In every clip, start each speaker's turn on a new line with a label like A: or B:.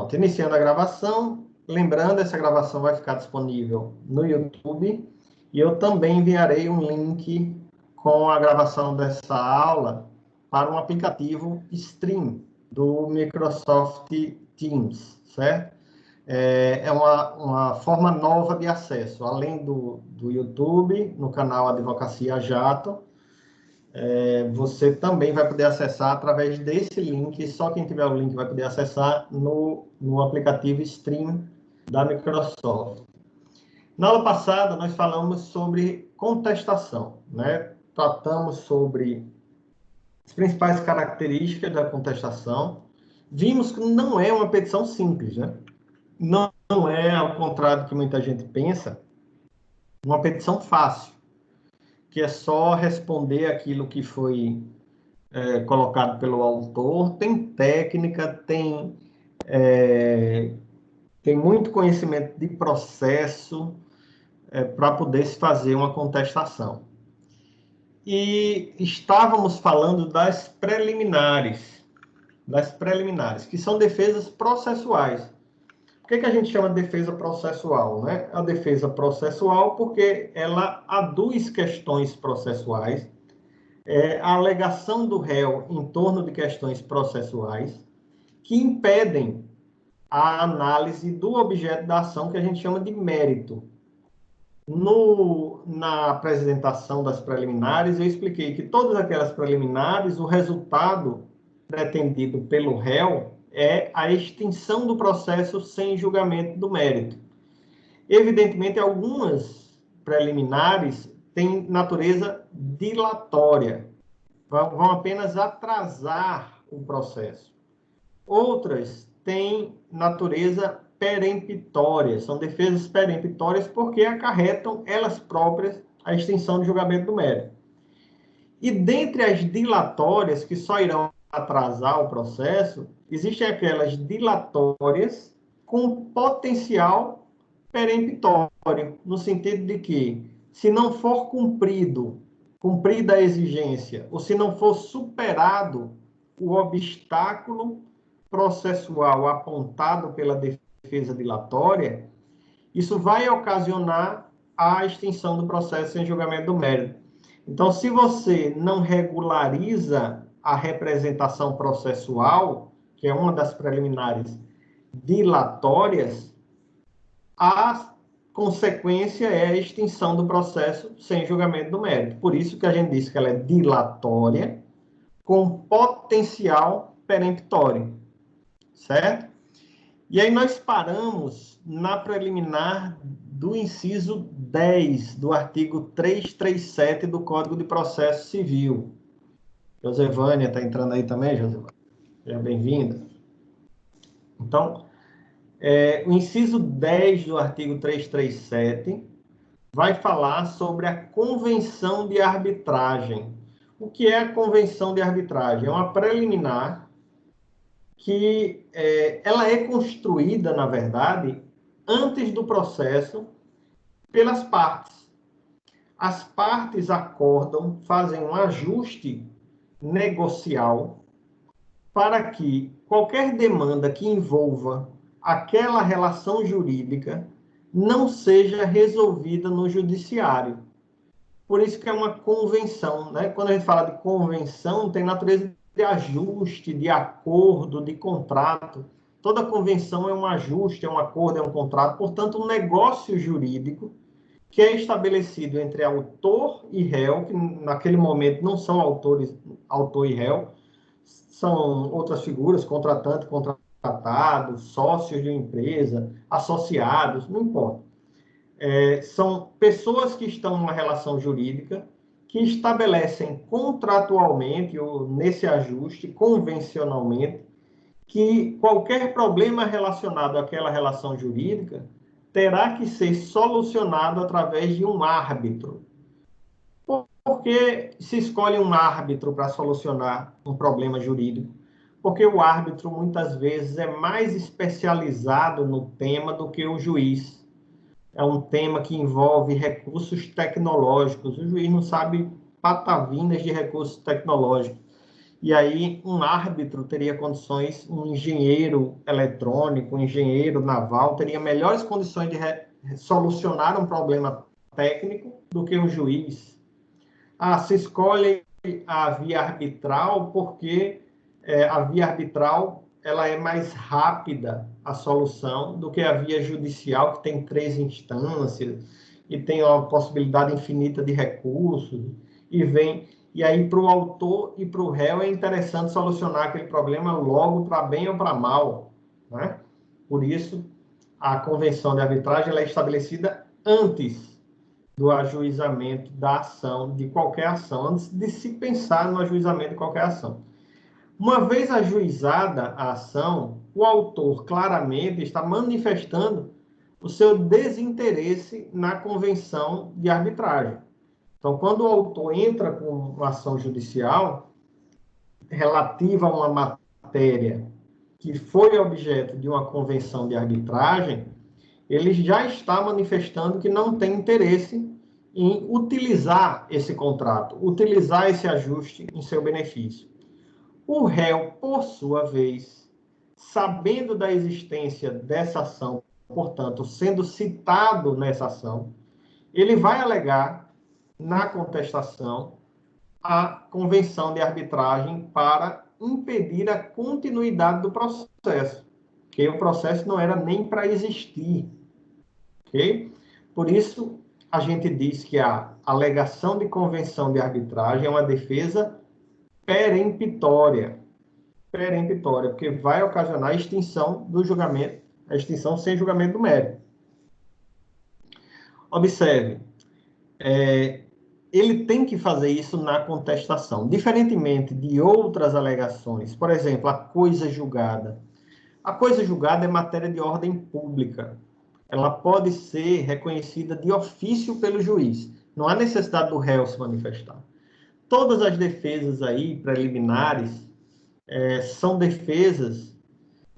A: Pronto, iniciando a gravação. Lembrando, essa gravação vai ficar disponível no YouTube e eu também enviarei um link com a gravação dessa aula para um aplicativo Stream do Microsoft Teams, certo? É uma forma nova de acesso, além do YouTube, no canal Advocacia Jato, você também vai poder acessar através desse link, só quem tiver o link vai poder acessar no aplicativo Stream da Microsoft. Na aula passada, nós falamos sobre contestação, né? Tratamos sobre as principais características da contestação. Vimos que não é uma petição simples, né? Não é, ao contrário do que muita gente pensa, uma petição fácil, que é só responder aquilo que foi colocado pelo autor. Tem técnica, tem muito conhecimento de processo para poder se fazer uma contestação. E estávamos falando das preliminares, que são defesas processuais. Por que a gente chama de defesa processual, né? A defesa processual porque ela aduz questões processuais, a alegação do réu em torno de questões processuais que impedem a análise do objeto da ação, que a gente chama de mérito. Na apresentação das preliminares, eu expliquei que todas aquelas preliminares, o resultado pretendido pelo réu é a extinção do processo sem julgamento do mérito. Evidentemente, algumas preliminares têm natureza dilatória, vão apenas atrasar o processo. Outras têm natureza peremptória, são defesas peremptórias porque acarretam elas próprias a extinção do julgamento do mérito. E dentre as dilatórias, que só irão atrasar o processo, existem aquelas dilatórias com potencial peremptório, no sentido de que, se não for cumprida a exigência, ou se não for superado o obstáculo processual apontado pela defesa dilatória, isso vai ocasionar a extinção do processo sem julgamento do mérito. Então, se você não regulariza a representação processual, que é uma das preliminares dilatórias, a consequência é a extinção do processo sem julgamento do mérito. Por isso que a gente disse que ela é dilatória com potencial peremptório, certo? E aí nós paramos na preliminar do inciso 10 do artigo 337 do Código de Processo Civil. Josevânia está entrando aí também, Josevânia? Seja bem-vinda. Então, o inciso 10 do artigo 337 vai falar sobre a convenção de arbitragem. O que é a convenção de arbitragem? É uma preliminar que ela é construída, na verdade, antes do processo pelas partes. As partes acordam, fazem um ajuste negocial para que qualquer demanda que envolva aquela relação jurídica não seja resolvida no judiciário. Por isso que é uma convenção, né? Quando a gente fala de convenção, tem natureza de ajuste, de acordo, de contrato. Toda convenção é um ajuste, é um acordo, é um contrato. Portanto, um negócio jurídico que é estabelecido entre autor e réu, que naquele momento não são autor e réu, são outras figuras, contratante, contratado, sócios de uma empresa, associados, não importa. São pessoas que estão numa relação jurídica que estabelecem contratualmente ou nesse ajuste, convencionalmente, que qualquer problema relacionado àquela relação jurídica terá que ser solucionado através de um árbitro. Por que se escolhe um árbitro para solucionar um problema jurídico? Porque o árbitro, muitas vezes, é mais especializado no tema do que o juiz. É um tema que envolve recursos tecnológicos. O juiz não sabe patavinas de recursos tecnológicos. e aí um árbitro teria condições, um engenheiro eletrônico, um engenheiro naval, teria melhores condições de solucionar um problema técnico do que um juiz. Se escolhe a via arbitral porque a via arbitral ela é mais rápida a solução do que a via judicial, que tem 3 instâncias e tem uma possibilidade infinita de recursos, e aí para o autor e para o réu é interessante solucionar aquele problema logo, para bem ou para mal, né? Por isso, a convenção de arbitragem ela é estabelecida antes do ajuizamento da ação, de qualquer ação, antes de se pensar no ajuizamento de qualquer ação. Uma vez ajuizada a ação, o autor claramente está manifestando o seu desinteresse na convenção de arbitragem. Então, quando o autor entra com uma ação judicial relativa a uma matéria que foi objeto de uma convenção de arbitragem, ele já está manifestando que não tem interesse em utilizar esse contrato, utilizar esse ajuste em seu benefício. O réu, por sua vez, sabendo da existência dessa ação, portanto, sendo citado nessa ação, ele vai alegar na contestação a convenção de arbitragem para impedir a continuidade do processo, porque o processo não era nem para existir, ok? Por isso, a gente diz que a alegação de convenção de arbitragem é uma defesa peremptória, porque vai ocasionar a extinção do julgamento, a extinção sem julgamento do mérito. Observe, ele tem que fazer isso na contestação, diferentemente de outras alegações, por exemplo, a coisa julgada. A coisa julgada é matéria de ordem pública. Ela pode ser reconhecida de ofício pelo juiz. Não há necessidade do réu se manifestar. Todas as defesas aí, preliminares, são defesas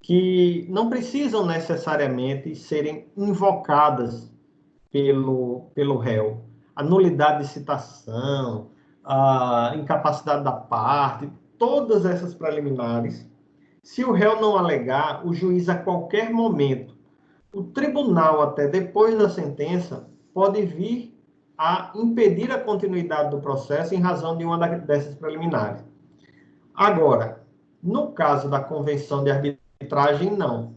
A: que não precisam necessariamente serem invocadas pelo réu. A nulidade de citação, a incapacidade da parte, todas essas preliminares, se o réu não alegar, o juiz a qualquer momento, o tribunal até depois da sentença, pode vir a impedir a continuidade do processo em razão de uma dessas preliminares. Agora, no caso da convenção de arbitragem, não.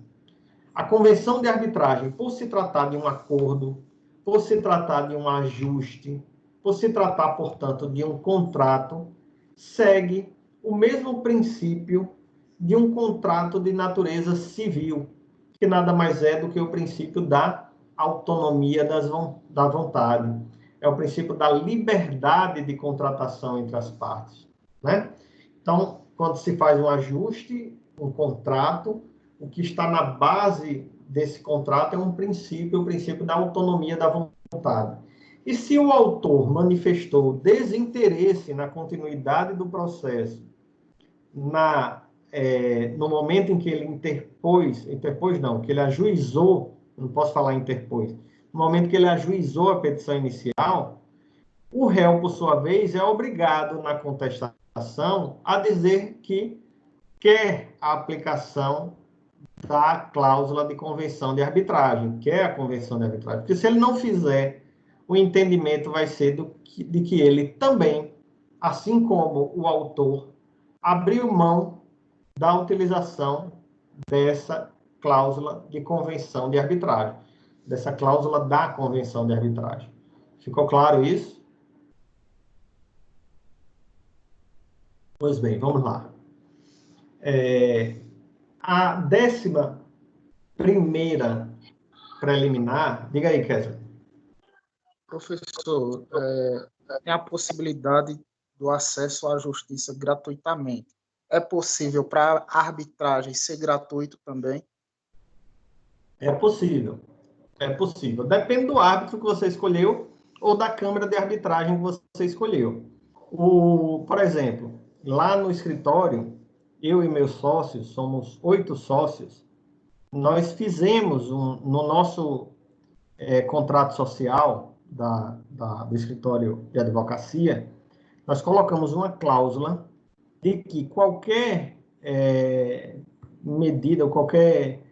A: A convenção de arbitragem, por se tratar de um acordo, por se tratar de um ajuste, por se tratar, portanto, de um contrato, segue o mesmo princípio de um contrato de natureza civil, que nada mais é do que o princípio da autonomia da vontade. É o princípio da liberdade de contratação entre as partes, né? Então, quando se faz um ajuste, um contrato, o que está na base desse contrato é um princípio, o princípio da autonomia da vontade. E se o autor manifestou desinteresse na continuidade do processo, no momento em que ele que ele ajuizou, não posso falar interpôs, no momento que ele ajuizou a petição inicial, o réu, por sua vez, é obrigado na contestação a dizer que quer a aplicação da cláusula de convenção de arbitragem, quer a convenção de arbitragem. Porque se ele não fizer, o entendimento vai ser de que ele também, assim como o autor, abriu mão da utilização dessa cláusula de convenção de arbitragem, dessa cláusula da convenção de arbitragem. Ficou claro isso? Pois bem, vamos lá. A 11ª preliminar, diga aí, Kessler.
B: Professor, tem a possibilidade do acesso à justiça gratuitamente. É possível para a arbitragem ser gratuito também?
A: É possível. É possível. Depende do árbitro que você escolheu ou da câmara de arbitragem que você escolheu. Por exemplo, lá no escritório, eu e meus sócios, somos 8 sócios, nós fizemos no nosso contrato social do escritório de advocacia, nós colocamos uma cláusula de que qualquer medida ou qualquer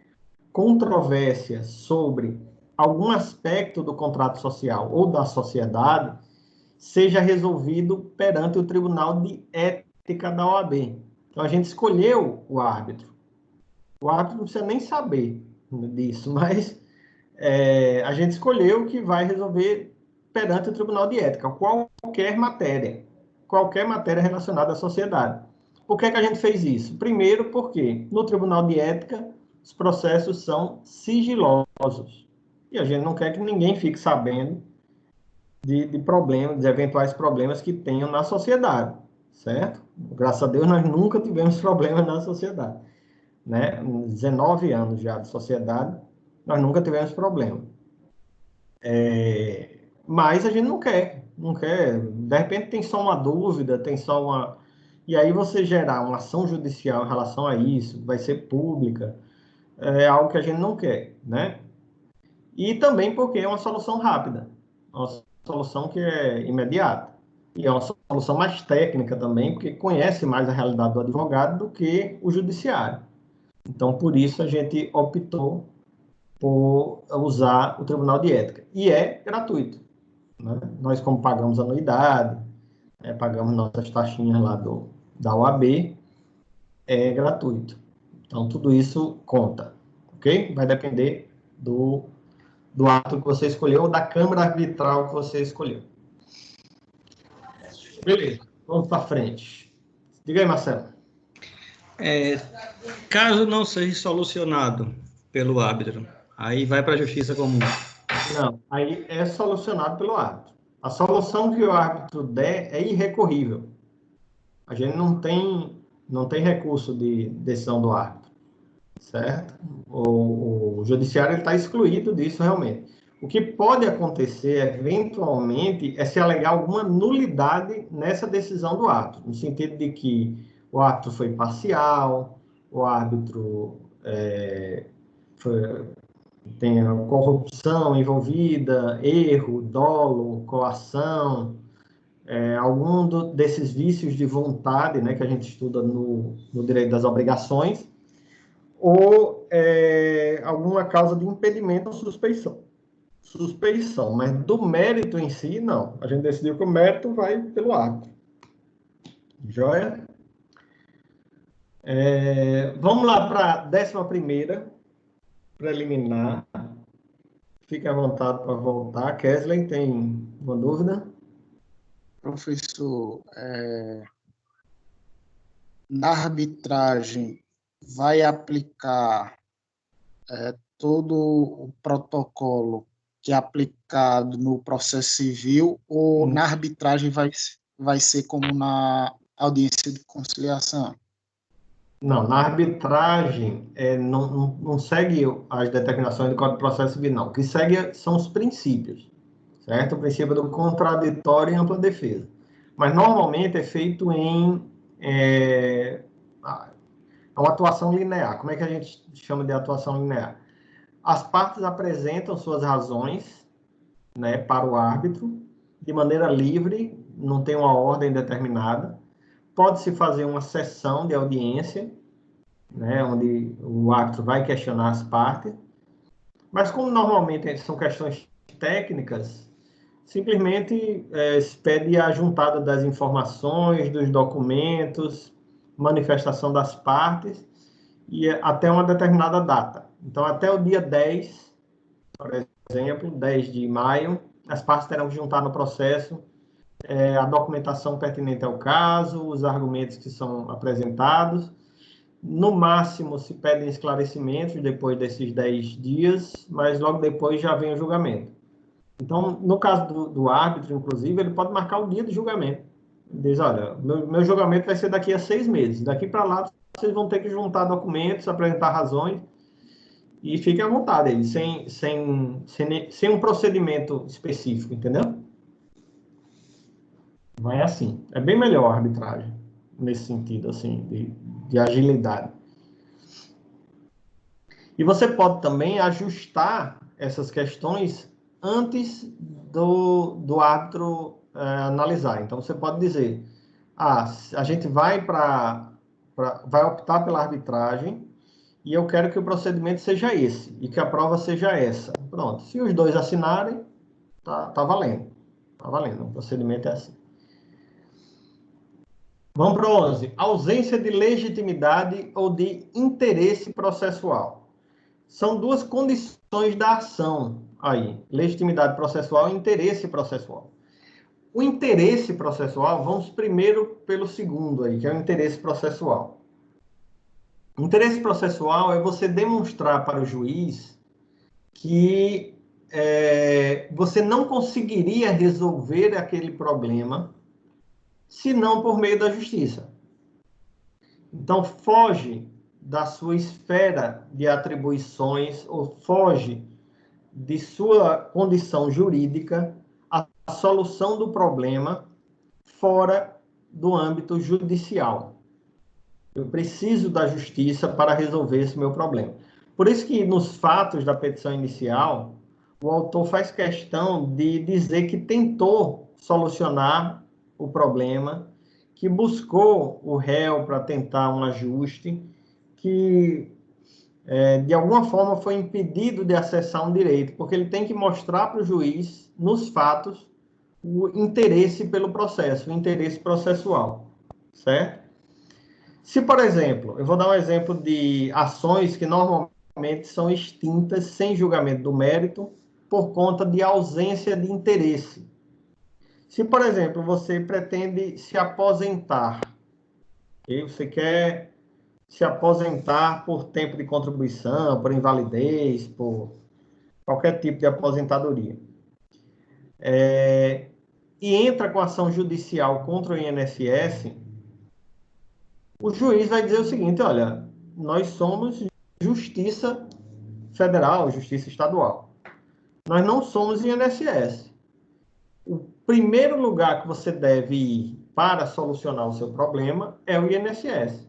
A: controvérsia sobre algum aspecto do contrato social ou da sociedade seja resolvido perante o Tribunal de Ética da OAB. Então, a gente escolheu o árbitro. O árbitro não precisa nem saber disso, mas a gente escolheu que vai resolver perante o Tribunal de Ética qualquer matéria relacionada à sociedade. Por que a gente fez isso? Primeiro, porque no Tribunal de Ética os processos são sigilosos. E a gente não quer que ninguém fique sabendo de problemas, de eventuais problemas que tenham na sociedade, certo? Graças a Deus, nós nunca tivemos problemas na sociedade, né? 19 anos já de sociedade, nós nunca tivemos problema. Mas a gente não quer, de repente tem só uma dúvida, tem só uma... E aí você gerar uma ação judicial em relação a isso, vai ser pública, é algo que a gente não quer, né? E também porque é uma solução rápida, uma solução que é imediata. E é uma solução mais técnica também, porque conhece mais a realidade do advogado do que o judiciário. Então, por isso, a gente optou por usar o Tribunal de Ética. E é gratuito, né? Nós, como pagamos anuidade, pagamos nossas taxinhas lá da OAB, é gratuito. Então, tudo isso conta, ok? Vai depender do ato que você escolheu ou da câmara arbitral que você escolheu. Beleza, vamos para frente. Diga aí, Marcelo.
C: Caso não seja solucionado pelo árbitro, aí vai para a justiça comum.
A: Não, aí é solucionado pelo árbitro. A solução que o árbitro der é irrecorrível. A gente não tem recurso de decisão do árbitro, certo? O judiciário está excluído disso realmente. O que pode acontecer, eventualmente, é se alegar alguma nulidade nessa decisão do árbitro, no sentido de que o árbitro foi parcial, o árbitro tem corrupção envolvida, erro, dolo, coação, algum desses vícios de vontade, né, que a gente estuda no direito das obrigações, ou alguma causa de impedimento ou suspeição, mas do mérito em si, não. A gente decidiu que o mérito vai pelo árbitro. Joia? Vamos lá para a 11ª preliminar. Fique à vontade para voltar. Kesley, tem uma dúvida?
B: Professor, na arbitragem vai aplicar todo o protocolo que é aplicado no processo civil ou na arbitragem vai ser como na audiência de conciliação?
A: Não, na arbitragem não segue as determinações do Código de Processo Civil, não. O que segue são os princípios, certo? O princípio do contraditório e ampla defesa. Mas normalmente é feito em uma atuação linear. Como é que a gente chama de atuação linear? As partes apresentam suas razões, né, para o árbitro, de maneira livre, não tem uma ordem determinada. Pode-se fazer uma sessão de audiência, né, onde o árbitro vai questionar as partes, mas como normalmente são questões técnicas, simplesmente se pede a juntada das informações, dos documentos, manifestação das partes, e até uma determinada data. Então, até o dia 10, por exemplo, 10 de maio, as partes terão que juntar no processo a documentação pertinente ao caso, os argumentos que são apresentados. No máximo, se pedem esclarecimentos depois desses 10 dias, mas logo depois já vem o julgamento. Então, no caso do árbitro, inclusive, ele pode marcar o dia de julgamento. Ele diz, olha, meu julgamento vai ser daqui a 6 meses. Daqui para lá, vocês vão ter que juntar documentos, apresentar razões, e fiquem à vontade aí, sem um procedimento específico, entendeu? Vai assim. É bem melhor a arbitragem, nesse sentido, assim, de agilidade. E você pode também ajustar essas questões antes do árbitro analisar. Então, você pode dizer, a gente vai optar pela arbitragem e eu quero que o procedimento seja esse e que a prova seja essa. Pronto. Se os dois assinarem, tá valendo. Tá valendo. O procedimento é assim. Vamos para o 11. Ausência de legitimidade ou de interesse processual. São duas condições da ação aí. Legitimidade processual e interesse processual. O interesse processual, vamos primeiro pelo segundo aí, que é o interesse processual. O interesse processual é você demonstrar para o juiz que você não conseguiria resolver aquele problema senão por meio da justiça. Então, foge da sua esfera de atribuições ou foge de sua condição jurídica a solução do problema fora do âmbito judicial. Eu preciso da justiça para resolver esse meu problema. Por isso que nos fatos da petição inicial, o autor faz questão de dizer que tentou solucionar o problema, que buscou o réu para tentar um ajuste, que de alguma forma foi impedido de acessar um direito, porque ele tem que mostrar para o juiz, nos fatos, o interesse pelo processo, o interesse processual, certo? Se, por exemplo, eu vou dar um exemplo de ações que normalmente são extintas sem julgamento do mérito por conta de ausência de interesse. Se, por exemplo, você pretende se aposentar, okay? Você quer se aposentar por tempo de contribuição, por invalidez, por qualquer tipo de aposentadoria. E entra com ação judicial contra o INSS, o juiz vai dizer o seguinte, olha, nós somos justiça federal, justiça estadual. Nós não somos INSS. O primeiro lugar que você deve ir para solucionar o seu problema é o INSS.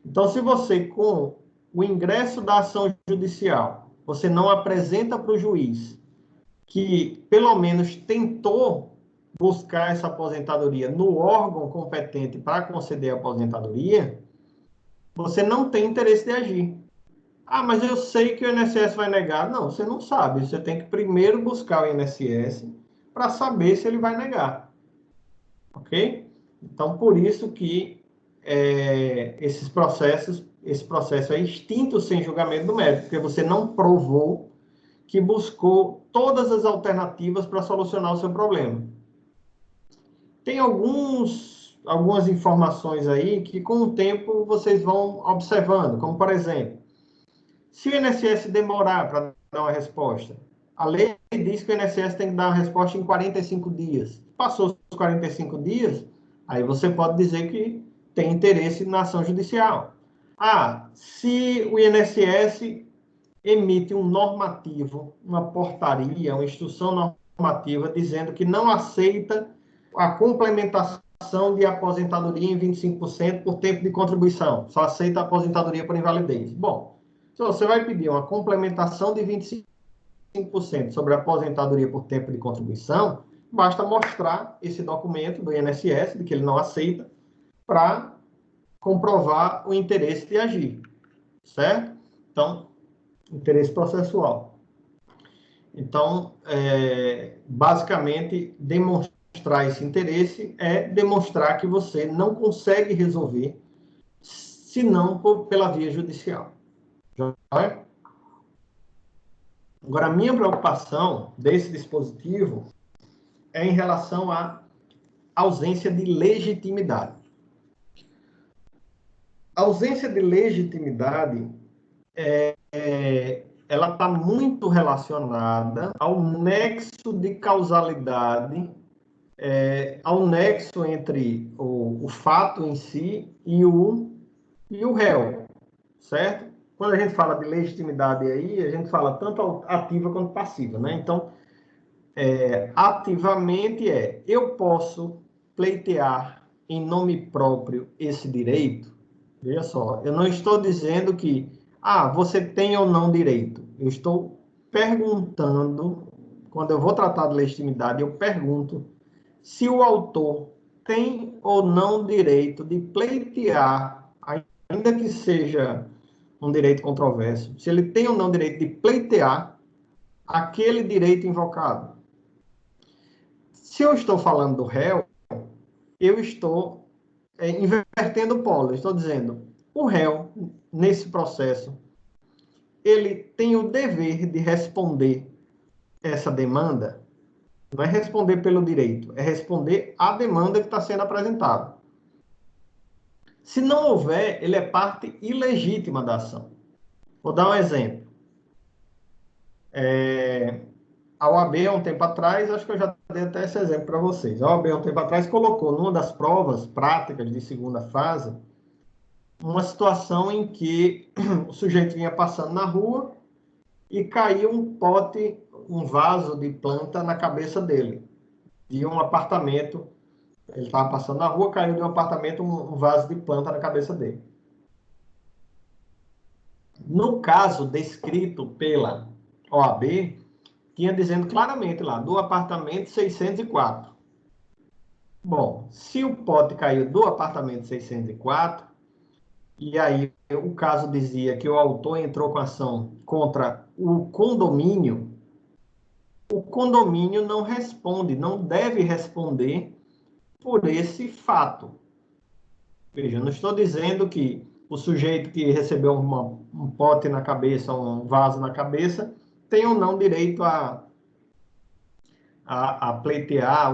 A: Então, se você, com o ingresso da ação judicial, você não apresenta para o juiz que, pelo menos, tentou buscar essa aposentadoria no órgão competente para conceder a aposentadoria, você não tem interesse de agir. Ah, mas eu sei que o INSS vai negar. Não, você não sabe. Você tem que primeiro buscar o INSS para saber se ele vai negar. Ok? Então, por isso que esse processo é extinto sem julgamento do mérito, porque você não provou que buscou todas as alternativas para solucionar o seu problema. Tem algumas informações aí que, com o tempo, vocês vão observando, como, por exemplo, se o INSS demorar para dar uma resposta, a lei diz que o INSS tem que dar uma resposta em 45 dias. Passou os 45 dias, aí você pode dizer que tem interesse na ação judicial. Ah, se o INSS emite um normativo, uma portaria, uma instrução normativa, dizendo que não aceita a complementação de aposentadoria em 25% por tempo de contribuição, só aceita a aposentadoria por invalidez. Bom, se você vai pedir uma complementação de 25% sobre a aposentadoria por tempo de contribuição, basta mostrar esse documento do INSS, de que ele não aceita, para comprovar o interesse de agir, certo? Então, interesse processual. Então, basicamente, demonstrar esse interesse é demonstrar que você não consegue resolver senão pela via judicial. Agora, a minha preocupação desse dispositivo é em relação à ausência de legitimidade. A ausência de legitimidade ela está muito relacionada ao nexo de causalidade, ao nexo entre o fato em si e o réu, certo? Quando a gente fala de legitimidade aí, a gente fala tanto ativa quanto passiva, né? Então, ativamente eu posso pleitear em nome próprio esse direito. Veja só, eu não estou dizendo que você tem ou não direito. Eu estou perguntando, quando eu vou tratar de legitimidade, eu pergunto se o autor tem ou não direito de pleitear, ainda que seja um direito controverso, se ele tem ou não direito de pleitear aquele direito invocado. Se eu estou falando do réu, eu estou invertendo o polo. Estou dizendo, o réu, nesse processo, ele tem o dever de responder essa demanda. Não é responder pelo direito, é responder à demanda que está sendo apresentada. Se não houver, ele é parte ilegítima da ação. Vou dar um exemplo. A OAB, há um tempo atrás, acho que eu já dei até esse exemplo para vocês. A OAB, há um tempo atrás, colocou numa das provas práticas de segunda fase uma situação em que o sujeito vinha passando na rua e caiu um pote, um vaso de planta na cabeça dele, de um apartamento. Ele estava passando na rua, caiu de um apartamento um vaso de planta na cabeça dele. No caso descrito pela OAB, tinha dizendo claramente lá, do apartamento 604. Bom, se o pote caiu do apartamento 604, e aí o caso dizia que o autor entrou com ação contra o condomínio não responde, não deve responder por esse fato. Veja, não estou dizendo que o sujeito que recebeu um pote na cabeça, um vaso na cabeça, tem ou não direito a pleitear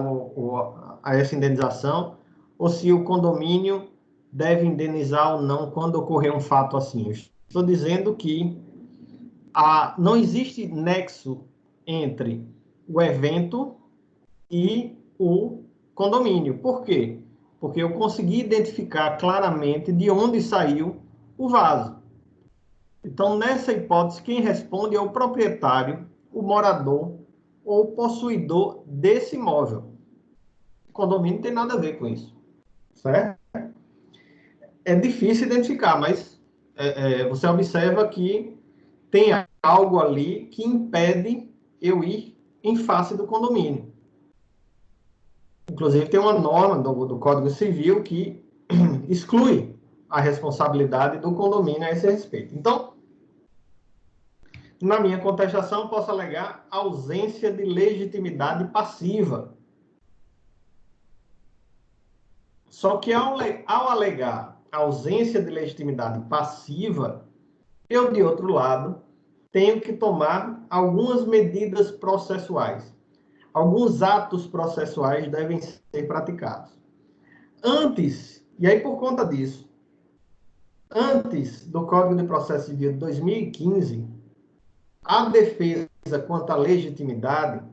A: a essa indenização, ou se o condomínio deve indenizar ou não quando ocorrer um fato assim. Eu estou dizendo que não existe nexo entre o evento e o condomínio. Por quê? Porque eu consegui identificar claramente de onde saiu o vaso. Então, nessa hipótese, quem responde é o proprietário, o morador ou possuidor desse imóvel. O condomínio não tem nada a ver com isso. Certo? É difícil identificar, mas você observa que tem algo ali que impede eu ir em face do condomínio. Inclusive, tem uma norma do Código Civil que exclui a responsabilidade do condomínio a esse respeito. Então, na minha contestação, posso alegar ausência de legitimidade passiva. Só que ao alegar ausência de legitimidade passiva, eu, de outro lado, tenho que tomar algumas medidas processuais. Alguns atos processuais devem ser praticados. Antes, e aí por conta disso, antes do Código de Processo Civil de 2015, a defesa quanto à legitimidade,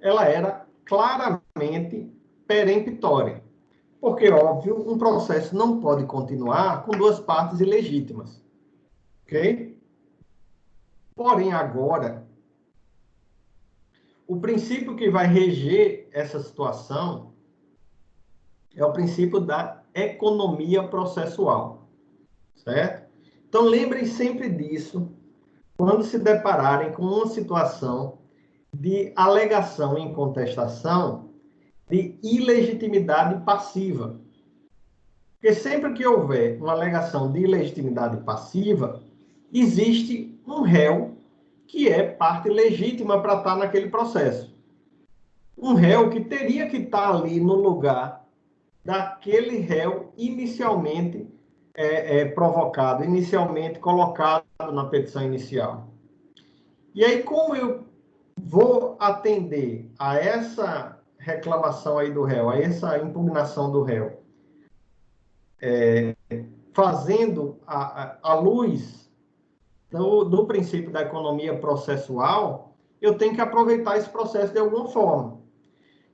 A: ela era claramente peremptória. Porque, óbvio, um processo não pode continuar com duas partes ilegítimas. Ok? Porém, agora, o princípio que vai reger essa situação é o princípio da economia processual. Certo? Então, lembrem sempre disso quando se depararem com uma situação de alegação em contestação de ilegitimidade passiva. Porque sempre que houver uma alegação de ilegitimidade passiva, existe um réu que é parte legítima para estar naquele processo. Um réu que teria que estar ali no lugar daquele réu inicialmente provocado, inicialmente colocado na petição inicial. E aí, como eu vou atender a essa reclamação aí do réu, a essa impugnação do réu, fazendo a luz do princípio da economia processual, eu tenho que aproveitar esse processo de alguma forma.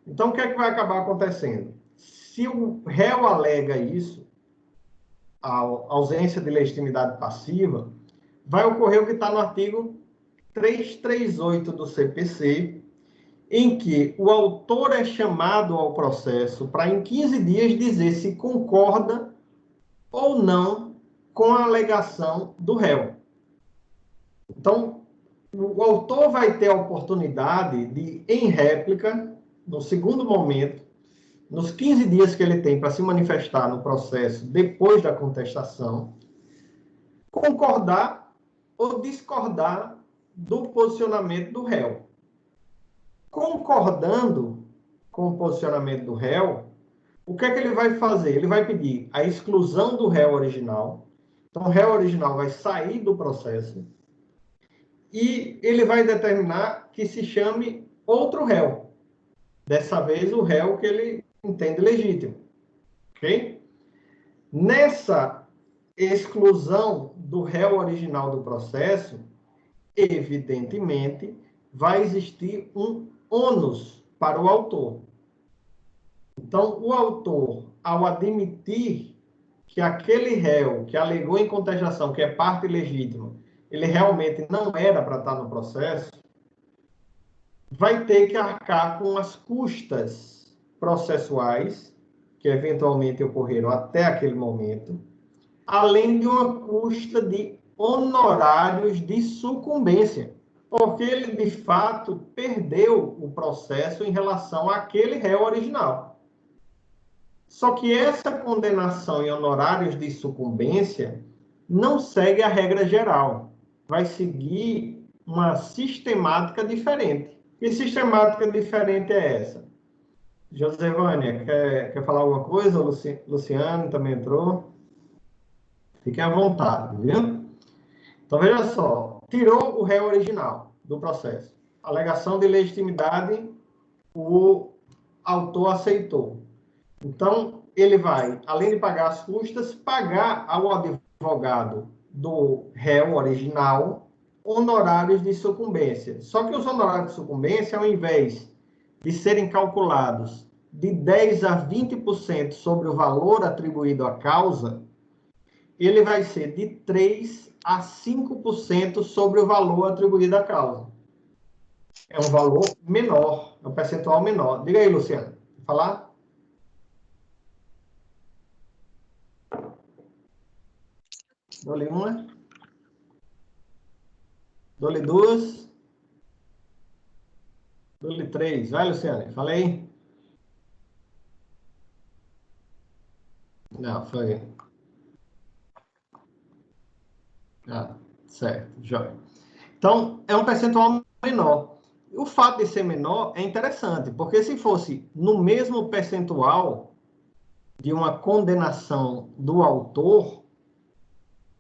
A: Então, o que é que vai acabar acontecendo? Se o réu alega isso, a ausência de legitimidade passiva, vai ocorrer o que está no artigo 338 do CPC, em que o autor é chamado ao processo para, em 15 dias, dizer se concorda ou não com a alegação do réu. Então, o autor vai ter a oportunidade de, em réplica, no segundo momento, nos 15 dias que ele tem para se manifestar no processo depois da contestação, concordar ou discordar do posicionamento do réu. Concordando com o posicionamento do réu, o que é que ele vai fazer? Ele vai pedir a exclusão do réu original. Então, o réu original vai sair do processo e ele vai determinar que se chame outro réu. Dessa vez, o réu que ele entende legítimo. Ok? Nessa exclusão do réu original do processo, evidentemente, vai existir um ônus para o autor. Então, o autor, ao admitir que aquele réu que alegou em contestação, que é parte legítima, ele realmente não era para estar no processo, vai ter que arcar com as custas processuais que eventualmente ocorreram até aquele momento, além de uma custa de honorários de sucumbência, porque ele, de fato, perdeu o processo em relação àquele réu original. Só que essa condenação em honorários de sucumbência não segue a regra geral, vai seguir uma sistemática diferente. Que sistemática diferente é essa? Josevânia, quer falar alguma coisa? O Luciano também entrou. Fiquem à vontade, viu? Então, veja só. Tirou o réu original do processo. Alegação de legitimidade, o autor aceitou. Então, ele vai, além de pagar as custas, pagar ao advogado do réu original honorários de sucumbência. Só que os honorários de sucumbência, ao invés de serem calculados de 10% a 20% sobre o valor atribuído à causa, ele vai ser de 3% a 5% sobre o valor atribuído à causa. É um valor menor, é um percentual menor. Diga aí, Luciano. Quer falar? Dou-lhe uma. Dou-lhe duas. Dou-lhe três. Vai, Luciano. Falei? Não, foi. Ah, certo. Jóia. Então, é um percentual menor. O fato de ser menor é interessante, porque se fosse no mesmo percentual de uma condenação do autor,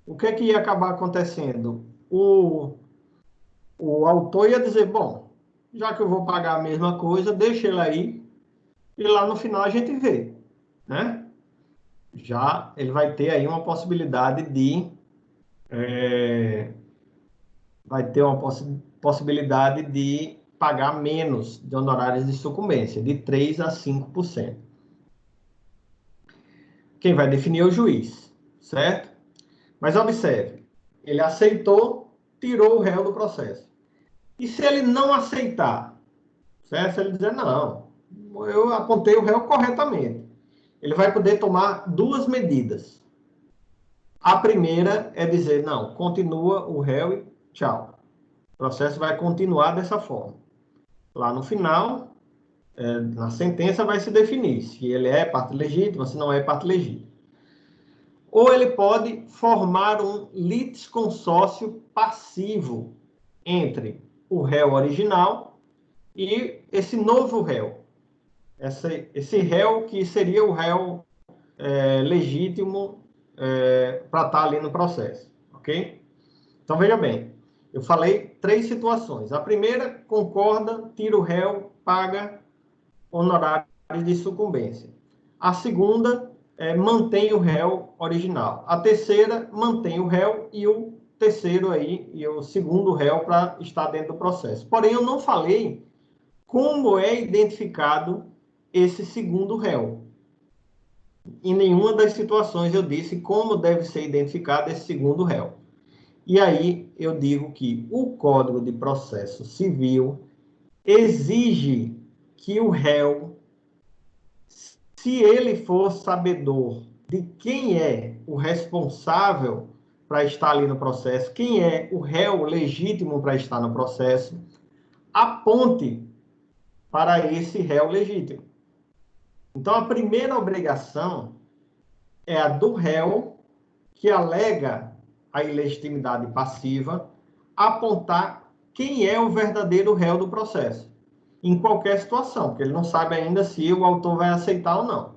A: o que é que ia acabar acontecendo? O autor ia dizer, bom, já que eu vou pagar a mesma coisa, deixa ele aí, e lá no final a gente vê, né? Já ele vai ter aí uma possibilidade de... vai ter uma possibilidade de pagar menos de honorários de sucumbência, de 3% a 5%. Quem vai definir é o juiz, certo? Mas observe, ele aceitou, tirou o réu do processo. E se ele não aceitar, certo? Se ele dizer, não, eu apontei o réu corretamente, ele vai poder tomar duas medidas. A primeira é dizer, não, continua o réu e tchau. O processo vai continuar dessa forma. Lá no final, na sentença vai se definir se ele é parte legítima, se não é parte legítima. Ou ele pode formar um litisconsórcio passivo entre o réu original e esse novo réu. Esse réu que seria o réu legítimo para estar ali no processo, ok? Então, veja bem, eu falei 3 situações. A primeira, concorda, tira o réu, paga honorários de sucumbência. A segunda, mantém o réu original. A terceira, mantém o réu e o terceiro aí, e o segundo réu para estar dentro do processo. Porém, eu não falei como é identificado esse segundo réu. Em nenhuma das situações eu disse como deve ser identificado esse segundo réu. E aí eu digo que o Código de Processo Civil exige que o réu, se ele for sabedor de quem é o responsável para estar ali no processo, quem é o réu legítimo para estar no processo, aponte para esse réu legítimo. Então, a primeira obrigação é a do réu, que alega a ilegitimidade passiva, apontar quem é o verdadeiro réu do processo, em qualquer situação, porque ele não sabe ainda se o autor vai aceitar ou não.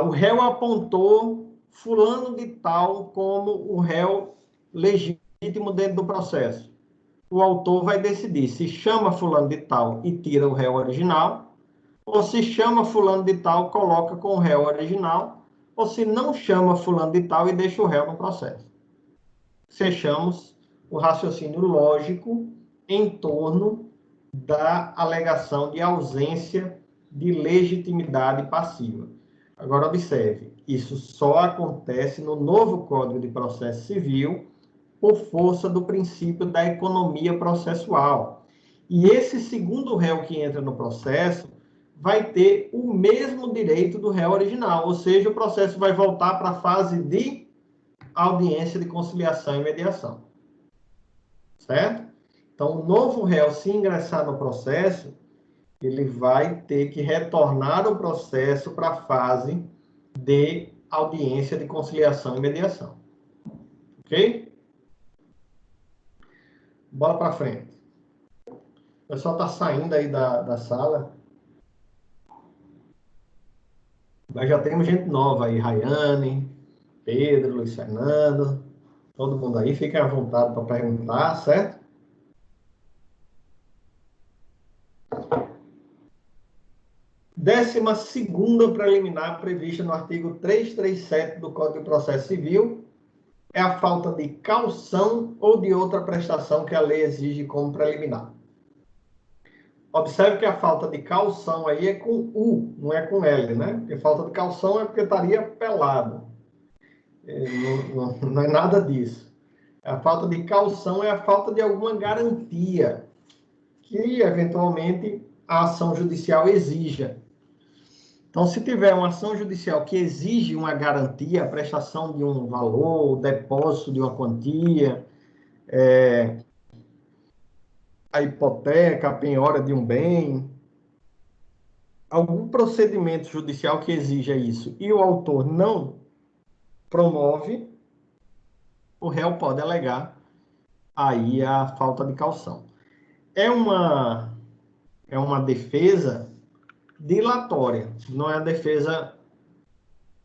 A: O réu apontou fulano de tal como o réu legítimo dentro do processo. O autor vai decidir se chama fulano de tal e tira o réu original, ou se chama fulano de tal, coloca com o réu original, ou se não chama fulano de tal e deixa o réu no processo. Fechamos o raciocínio lógico em torno da alegação de ausência de legitimidade passiva. Agora, observe, isso só acontece no novo Código de Processo Civil por força do princípio da economia processual. E esse segundo réu que entra no processo vai ter o mesmo direito do réu original, ou seja, o processo vai voltar para a fase de audiência de conciliação e mediação. Certo? Então, o novo réu, se ingressar no processo, ele vai ter que retornar o processo para a fase de audiência de conciliação e mediação. Ok? Bola para frente. O pessoal está saindo aí da sala. Mas já temos gente nova aí. Rayane, Pedro, Luiz Fernando. Todo mundo aí. Fiquem à vontade para perguntar, certo? Décima segunda preliminar prevista no artigo 337 do Código de Processo Civil é a falta de caução ou de outra prestação que a lei exige como preliminar. Observe que a falta de caução aí é com U, não é com L, né? Porque falta de caução é porque estaria pelado. Não é nada disso. A falta de caução é a falta de alguma garantia que, eventualmente, a ação judicial exija. Então, se tiver uma ação judicial que exige uma garantia, a prestação de um valor, o depósito de uma quantia, a hipoteca, a penhora de um bem, algum procedimento judicial que exija isso, e o autor não promove, o réu pode alegar aí a falta de caução. É uma defesa dilatória, não é a defesa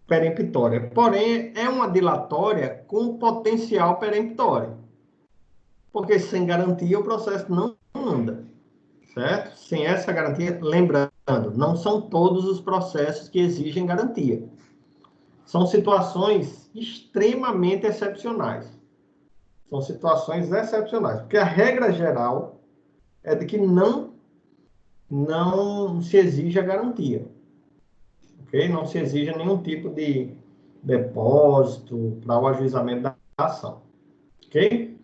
A: peremptória. Porém, é uma dilatória com potencial peremptório. Porque sem garantia o processo não anda. Certo? Sem essa garantia, lembrando, não são todos os processos que exigem garantia. São situações extremamente excepcionais. São situações excepcionais. Porque a regra geral é de que não se exige a garantia. Okay? Não se exige nenhum tipo de depósito para o ajuizamento da ação. Ok?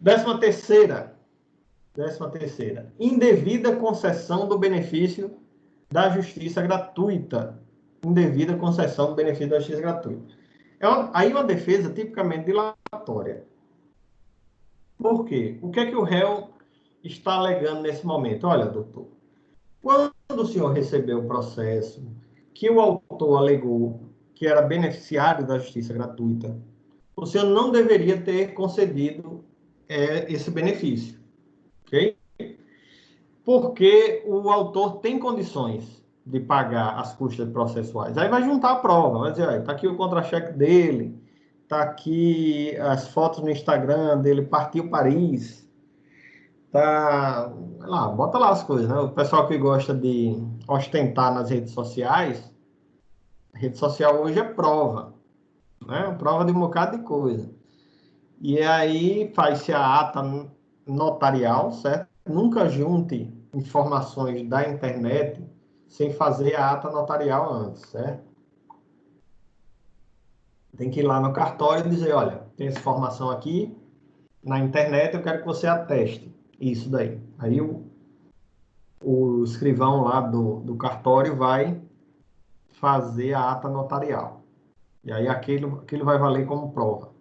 A: 13ª. Indevida concessão do benefício da justiça gratuita. Indevida concessão do benefício da justiça gratuita. Aí uma defesa tipicamente dilatória. Por quê? O que é que o réu está alegando nesse momento? Olha, doutor, quando o senhor recebeu o processo que o autor alegou que era beneficiário da justiça gratuita, o senhor não deveria ter concedido esse benefício. Ok? Porque o autor tem condições de pagar as custas processuais. Aí vai juntar a prova, vai dizer, está aqui o contra-cheque dele, está aqui as fotos no Instagram dele, partiu Paris, tá lá, bota lá as coisas, né? O pessoal que gosta de ostentar nas redes sociais, a rede social hoje é prova, né? Prova de um bocado de coisa. E aí faz-se a ata notarial, certo? Nunca junte informações da internet sem fazer a ata notarial antes, certo? Tem que ir lá no cartório e dizer, olha, tem essa informação aqui na internet, eu quero que você ateste isso daí. Aí o escrivão lá do cartório vai fazer a ata notarial. E aí aquilo vai valer como prova.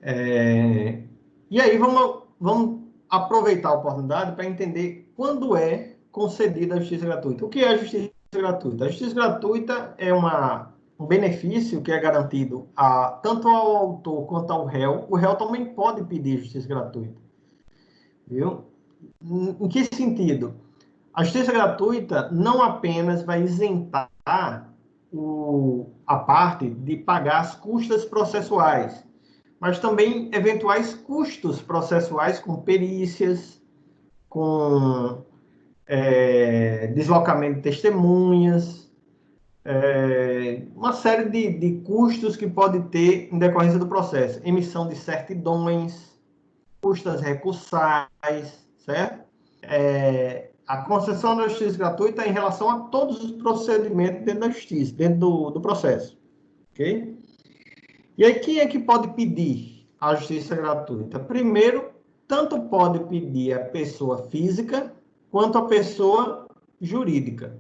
A: E aí vamos aproveitar a oportunidade para entender quando é concedida a justiça gratuita. O que é a justiça gratuita? A justiça gratuita é um benefício que é garantido tanto ao autor quanto ao réu. O réu também pode pedir justiça gratuita. Viu? Em que sentido? A justiça gratuita não apenas vai isentar a parte de pagar as custas processuais, mas também eventuais custos processuais com perícias, com deslocamento de testemunhas, uma série de custos que pode ter em decorrência do processo. Emissão de certidões, custas recursais, certo? A concessão da justiça gratuita é em relação a todos os procedimentos dentro da justiça, dentro do processo. Ok? E aí, quem é que pode pedir a justiça gratuita? Primeiro, tanto pode pedir a pessoa física quanto a pessoa jurídica.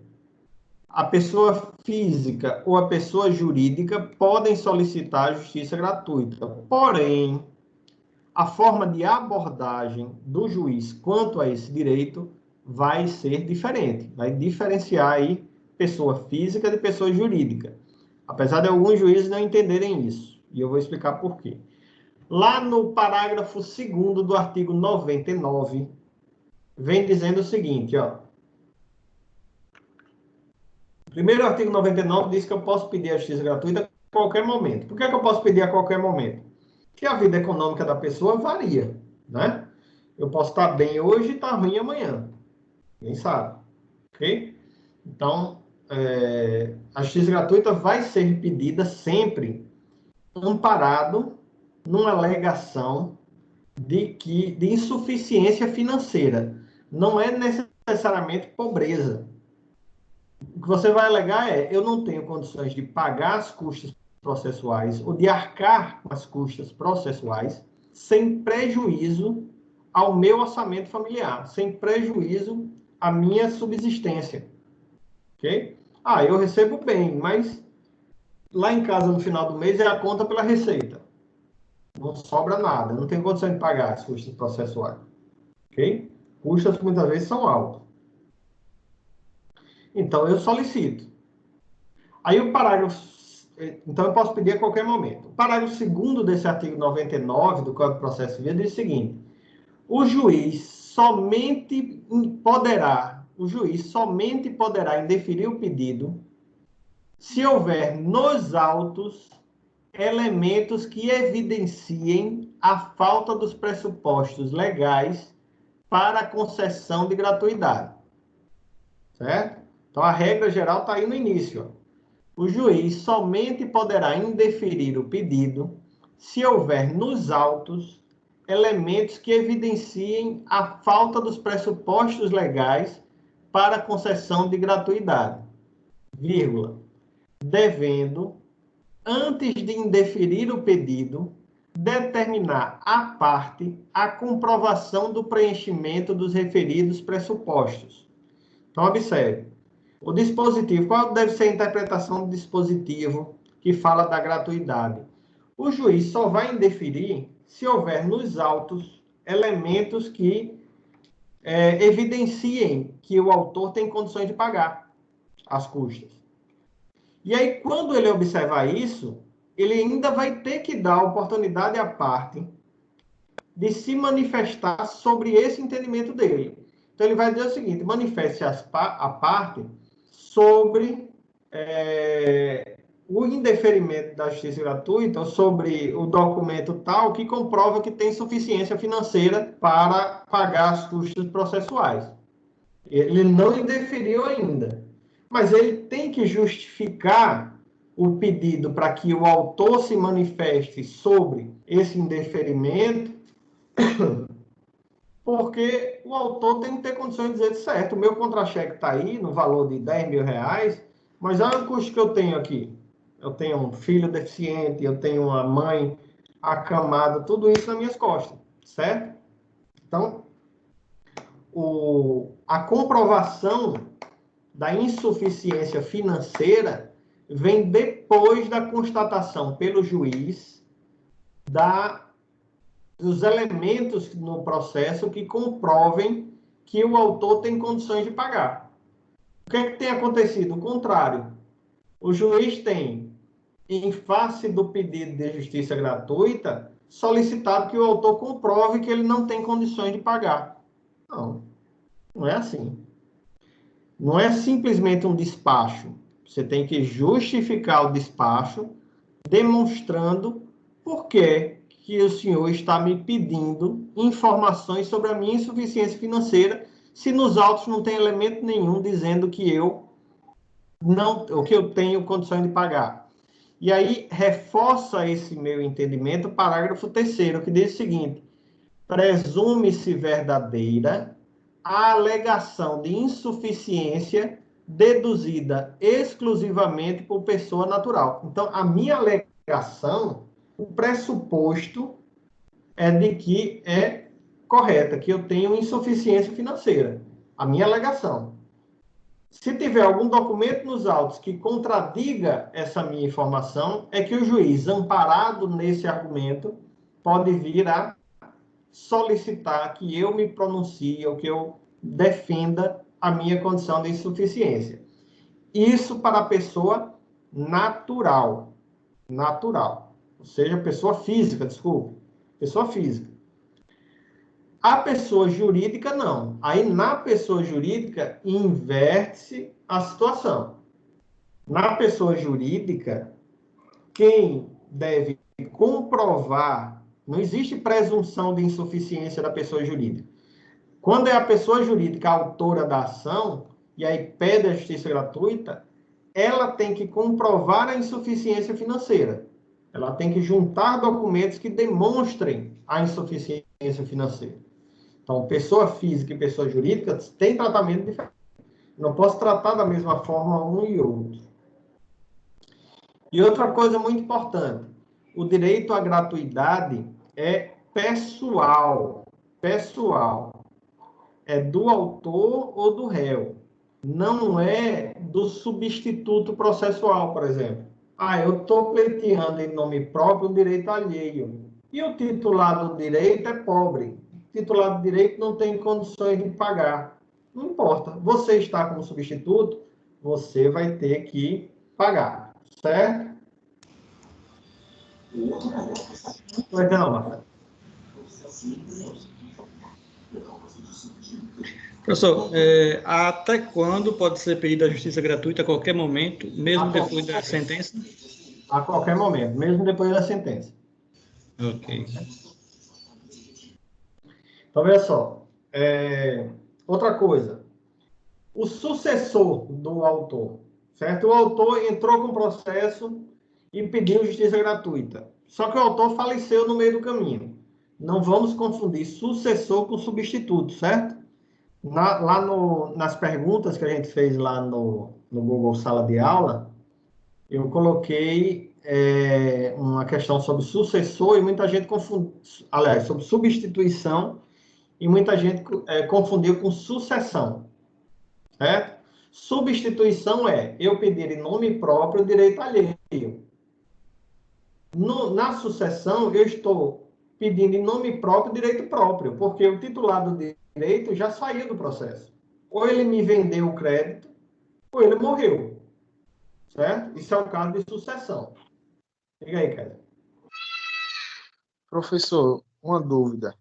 A: A pessoa física ou a pessoa jurídica podem solicitar a justiça gratuita. Porém, a forma de abordagem do juiz quanto a esse direito vai ser diferente. Vai diferenciar aí pessoa física de pessoa jurídica. Apesar de alguns juízes não entenderem isso. E eu vou explicar por quê. Lá no parágrafo 2º do artigo 99, vem dizendo o seguinte, ó. Primeiro, o artigo 99 diz que eu posso pedir a justiça gratuita a qualquer momento. Por que eu posso pedir a qualquer momento? Porque a vida econômica da pessoa varia, né? Eu posso estar bem hoje e estar ruim amanhã. Quem sabe? Ok? Então, a justiça gratuita vai ser pedida sempre amparado numa alegação de insuficiência financeira. Não é necessariamente pobreza. O que você vai alegar eu não tenho condições de pagar as custas processuais ou de arcar com as custas processuais sem prejuízo ao meu orçamento familiar, sem prejuízo à minha subsistência. Ok? Eu recebo bem, mas lá em casa no final do mês é a conta pela receita. Não sobra nada, não tenho condição de pagar as custas processuais. Ok? Custas que muitas vezes são altas. Então, eu solicito. Aí o parágrafo... Então, eu posso pedir a qualquer momento. O parágrafo 2º desse artigo 99 do Código de Processo Civil diz o seguinte: o juiz somente poderá indeferir o pedido se houver nos autos elementos que evidenciem a falta dos pressupostos legais para a concessão de gratuidade. Certo? Então, a regra geral está aí no início. Ó. O juiz somente poderá indeferir o pedido se houver nos autos elementos que evidenciem a falta dos pressupostos legais para a concessão de gratuidade, vírgula, devendo, antes de indeferir o pedido, determinar à parte a comprovação do preenchimento dos referidos pressupostos. Então, observe. O dispositivo, qual deve ser a interpretação do dispositivo que fala da gratuidade? O juiz só vai indeferir se houver nos autos elementos que evidenciem que o autor tem condições de pagar as custas. E aí, quando ele observar isso, ele ainda vai ter que dar a oportunidade à parte de se manifestar sobre esse entendimento dele. Então, ele vai dizer o seguinte: manifeste a parte sobre o indeferimento da justiça gratuita, sobre o documento tal que comprova que tem suficiência financeira para pagar as custas processuais. Ele não indeferiu ainda, mas ele tem que justificar o pedido para que o autor se manifeste sobre esse indeferimento, porque o autor tem que ter condições de dizer, certo, o meu contra-cheque está aí no valor de R$10.000, mas olha o custo que eu tenho aqui. Eu tenho um filho deficiente, eu tenho uma mãe acamada, tudo isso nas minhas costas, certo? Então, a comprovação da insuficiência financeira vem depois da constatação pelo juiz dos elementos no processo que comprovem que o autor tem condições de pagar. O que é que tem acontecido? O contrário. O juiz tem, em face do pedido de justiça gratuita, solicitado que o autor comprove que ele não tem condições de pagar. Não, não é assim. Não é simplesmente um despacho. Você tem que justificar o despacho, demonstrando por que o senhor está me pedindo informações sobre a minha insuficiência financeira, se nos autos não tem elemento nenhum dizendo que eu tenho condições de pagar. E aí reforça esse meu entendimento o parágrafo 3º, que diz o seguinte: presume-se verdadeira a alegação de insuficiência deduzida exclusivamente por pessoa natural. Então, a minha alegação, o pressuposto é de que é correta, que eu tenho insuficiência financeira. A minha alegação. Se tiver algum documento nos autos que contradiga essa minha informação, é que o juiz, amparado nesse argumento, pode vir a solicitar que eu me pronuncie ou que eu defenda a minha condição de insuficiência. Isso para a pessoa natural. Natural. Ou seja, pessoa física, desculpe. Pessoa física. A pessoa jurídica, não. Aí, na pessoa jurídica, inverte-se a situação. Na pessoa jurídica, quem deve comprovar, não existe presunção de insuficiência da pessoa jurídica. Quando é a pessoa jurídica a autora da ação, e aí pede a justiça gratuita, ela tem que comprovar a insuficiência financeira. Ela tem que juntar documentos que demonstrem a insuficiência financeira. Então, pessoa física e pessoa jurídica têm tratamento diferente. Não posso tratar da mesma forma um e outro. E outra coisa muito importante, o direito à gratuidade é pessoal. Pessoal. É do autor ou do réu. Não é do substituto processual, por exemplo. Eu estou pleiteando em nome próprio um direito alheio. E o titular do direito é pobre. O titular do direito não tem condições de pagar. Não importa. Você está como substituto, você vai ter que pagar. Certo? Pois não, Marcelo.
C: Professor, até quando pode ser pedida a justiça gratuita a qualquer momento, mesmo depois da sentença?
A: A qualquer momento, mesmo depois da sentença.
C: Ok.
A: Então, veja só. Outra coisa. O sucessor do autor, certo? O autor entrou com processo e pediu justiça gratuita. Só que o autor faleceu no meio do caminho. Não vamos confundir sucessor com substituto, certo? Nas perguntas que a gente fez lá no Google Sala de Aula, eu coloquei uma questão sobre sucessor e muita gente confundiu, aliás, sobre substituição, e muita gente confundiu com sucessão, certo? Substituição é eu pedir em nome próprio direito alheio. Na sucessão, eu estou pedindo em nome próprio direito próprio, porque o titular do direito já saiu do processo. Ou ele me vendeu o crédito, ou ele morreu. Certo? Isso é o caso de sucessão. Diga aí, cara.
B: Professor, uma dúvida.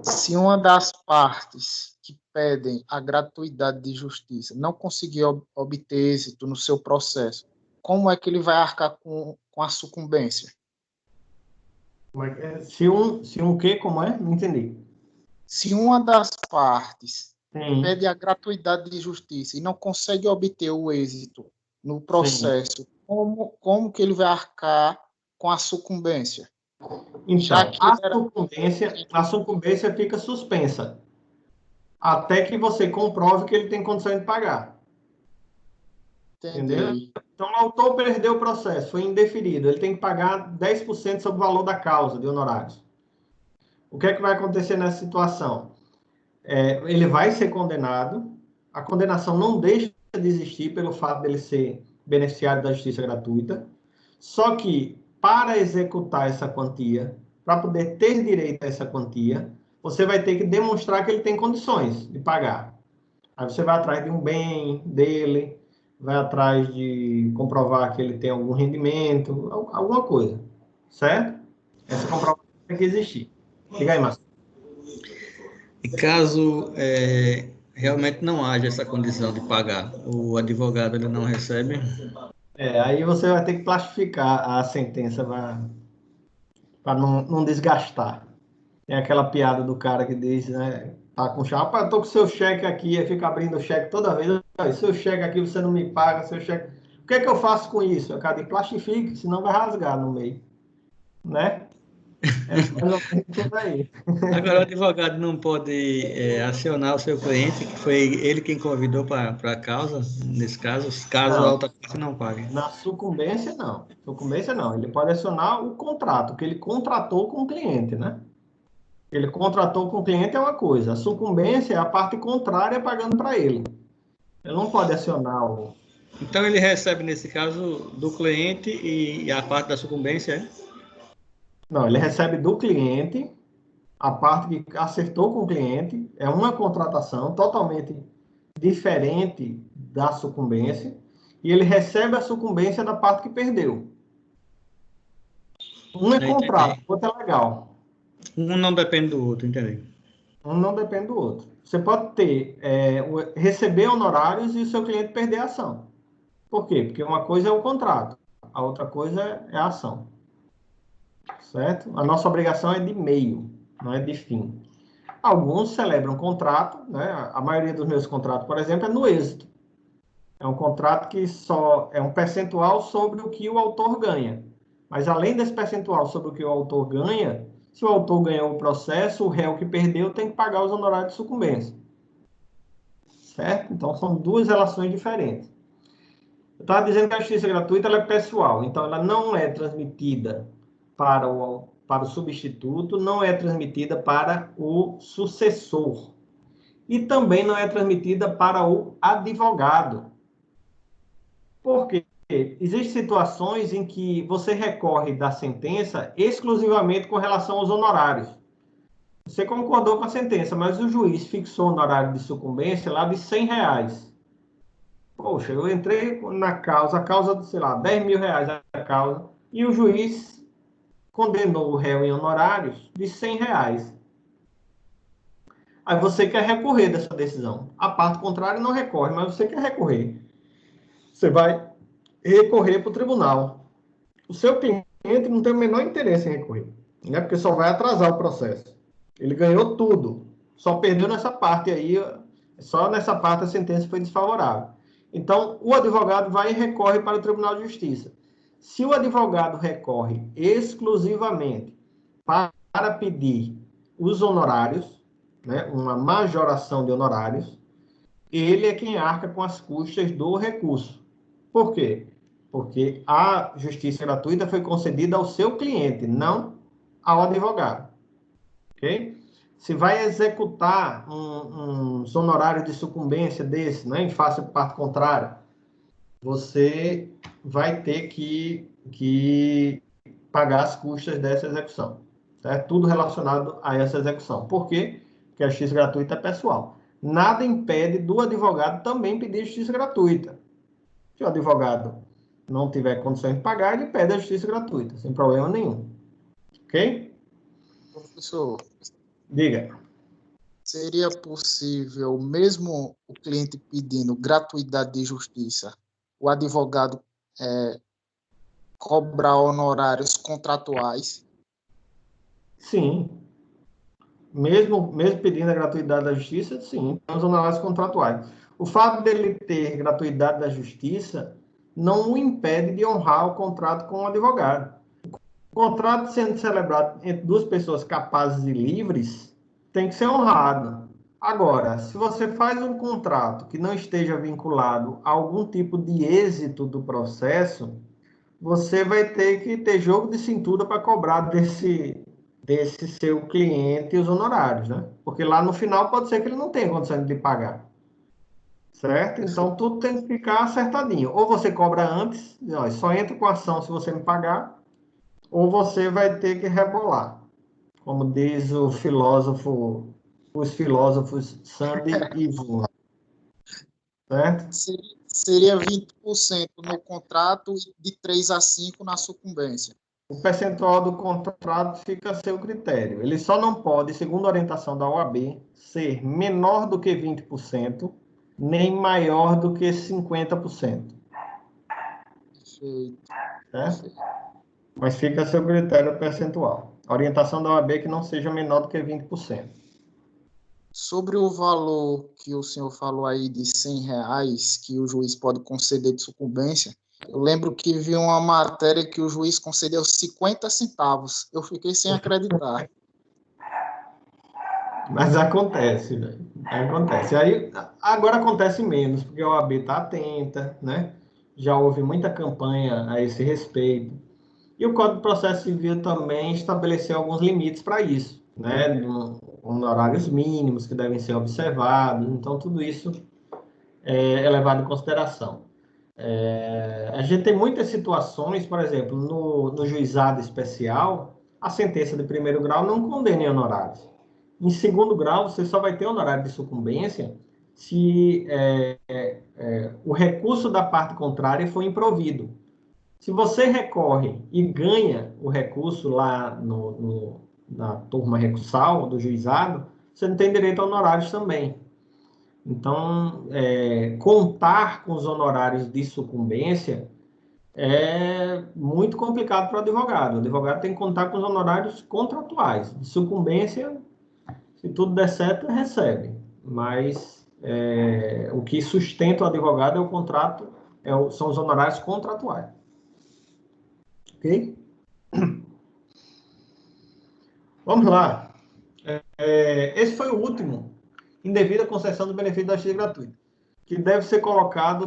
B: Se uma das partes que pedem a gratuidade de justiça não conseguir obter êxito no seu processo, como é que ele vai arcar com a sucumbência?
A: Se um quê? Como é? Não entendi.
B: Se uma das partes
A: Sim.
B: pede a gratuidade de justiça e não consegue obter o êxito no processo, como que ele vai arcar com a sucumbência?
A: Então, a sucumbência fica suspensa até que você comprove que ele tem condição de pagar. Entendeu? Então, o autor perdeu o processo, foi indeferido. Ele tem que pagar 10% sobre o valor da causa de honorários. O que é que vai acontecer nessa situação? Ele vai ser condenado. A condenação não deixa de existir pelo fato dele ser beneficiário da justiça gratuita. Só que, para executar essa quantia, para poder ter direito a essa quantia, você vai ter que demonstrar que ele tem condições de pagar. Aí você vai atrás de um bem dele, vai atrás de comprovar que ele tem algum rendimento, alguma coisa, certo? Essa comprovação tem que existir. Diga aí, Márcio.
C: E caso realmente não haja essa condição de pagar, o advogado ele não recebe?
A: Aí você vai ter que plastificar a sentença para não desgastar. Tem aquela piada do cara que diz, né? Tá com chave, rapaz, eu tô com seu cheque aqui, aí fica abrindo o cheque toda vez. Seu cheque aqui você não me paga, seu cheque. O que é que eu faço com isso? Eu cara de plastifique, senão vai rasgar no meio, né? É mais ou menos por aí.
C: Agora, o advogado não pode acionar o seu cliente, que foi ele quem convidou para a causa, nesse caso, caso a
A: Não,
C: outra parte não pague.
A: na sucumbência não. Sucumbência não. Ele pode acionar o contrato, que ele contratou com o cliente, né? Ele contratou com o cliente é uma coisa. A sucumbência é a parte contrária pagando para ele. Ele não pode acionar o.
C: Então, ele recebe, nesse caso, do cliente e a parte da sucumbência, é?
A: Não, ele recebe do cliente a parte que acertou com o cliente, é uma contratação totalmente diferente da sucumbência, e ele recebe a sucumbência da parte que perdeu. Um é contrato, o outro é legal.
C: Um não depende do outro, entendeu?
A: Um não depende do outro. Você pode ter, receber honorários e o seu cliente perder a ação. Por quê? Porque uma coisa é o contrato, a outra coisa é a ação. Certo? A nossa obrigação é de meio, não é de fim. Alguns celebram contrato, né? A maioria dos meus contratos, por exemplo, é no êxito. É um contrato que só é um percentual sobre o que o autor ganha. Mas além desse percentual sobre o que o autor ganha, se o autor ganhou o processo, o réu que perdeu tem que pagar os honorários de sucumbência. Certo? Então são duas relações diferentes. Eu estava dizendo que a justiça gratuita ela é pessoal, então ela não é transmitida para o substituto, não é transmitida para o sucessor e também não é transmitida para o advogado. Por quê? Existem situações em que você recorre da sentença exclusivamente com relação aos honorários. Você concordou com a sentença, mas o juiz fixou o honorário de sucumbência lá de R$100. Poxa, eu entrei na causa, a causa de, sei lá, R$10.000 a causa, e o juiz condenou o réu em honorários de R$100. Aí você quer recorrer dessa decisão. A parte contrária não recorre, mas você quer recorrer. Você vai recorrer para o tribunal. O seu cliente não tem o menor interesse em recorrer, né? Porque só vai atrasar o processo. Ele ganhou tudo, só perdeu nessa parte aí, só nessa parte a sentença foi desfavorável. Então, o advogado vai e recorre para o Tribunal de Justiça. Se o advogado recorre exclusivamente para pedir os honorários, né, uma majoração de honorários, ele é quem arca com as custas do recurso. Por quê? Porque a justiça gratuita foi concedida ao seu cliente, não ao advogado. Ok? Se vai executar uns honorários de sucumbência desse, né, em face de parte contrária, você vai ter que pagar as custas dessa execução. Certo? Tudo relacionado a essa execução. Por quê? Porque a justiça gratuita é pessoal. Nada impede do advogado também pedir justiça gratuita. Se o advogado não tiver condições de pagar, ele pede a justiça gratuita, sem problema nenhum. Ok?
B: Professor,
A: Diga.
B: seria possível, mesmo o cliente pedindo gratuidade de justiça, o advogado cobrar honorários contratuais?
A: Sim. Mesmo pedindo a gratuidade da justiça, sim, tem os honorários contratuais. O fato dele ter gratuidade da justiça não o impede de honrar o contrato com o advogado. O contrato sendo celebrado entre duas pessoas capazes e livres tem que ser honrado. Agora, se você faz um contrato que não esteja vinculado a algum tipo de êxito do processo, você vai ter que ter jogo de cintura para cobrar desse seu cliente os honorários, né? Porque lá no final pode ser que ele não tenha condição de pagar. Certo? Então tudo tem que ficar acertadinho. Ou você cobra antes, só entra com a ação se você me pagar, ou você vai ter que rebolar. como diz o filósofo, os filósofos Sandy e Ivo, certo?
B: Seria 20% no contrato e de 3 a 5 na sucumbência.
A: O percentual do contrato fica a seu critério. Ele só não pode, segundo a orientação da OAB, ser menor do que 20%, nem maior do que 50%.
B: Perfeito.
A: Certo? Mas fica a seu critério percentual. A orientação da OAB é que não seja menor do que 20%.
B: Sobre o valor que o senhor falou aí de R$100 que o juiz pode conceder de sucumbência, eu lembro que vi uma matéria que o juiz concedeu 50 centavos. Eu fiquei sem acreditar.
A: Mas acontece, velho. Acontece. Aí, agora acontece menos, porque a OAB está atenta, né? Já houve muita campanha a esse respeito. E o Código de Processo Civil também estabeleceu alguns limites para isso, né? Honorários mínimos que devem ser observados. Então, tudo isso é levado em consideração. A gente tem muitas situações, por exemplo, no juizado especial, a sentença de primeiro grau não condena em honorários. Em segundo grau, você só vai ter honorário de sucumbência se o recurso da parte contrária for improvido. Se você recorre e ganha o recurso lá na turma recursal do juizado, você não tem direito a honorários também. Então, contar com os honorários de sucumbência é muito complicado para o advogado. O advogado tem que contar com os honorários contratuais. De sucumbência, se tudo der certo, recebe. Mas o que sustenta o advogado é o contrato, são os honorários contratuais. Ok? Vamos lá. Esse foi o último, indevida concessão do benefício da justiça gratuita, que deve ser colocado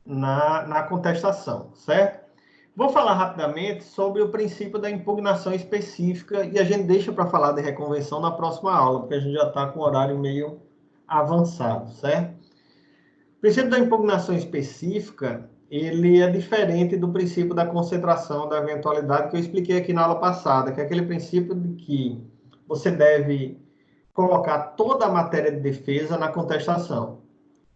A: na contestação, certo? Vou falar rapidamente sobre o princípio da impugnação específica e a gente deixa para falar de reconvenção na próxima aula, porque a gente já está com o horário meio avançado, certo? O princípio da impugnação específica, ele é diferente do princípio da concentração da eventualidade que eu expliquei aqui na aula passada, que é aquele princípio de que você deve colocar toda a matéria de defesa na contestação,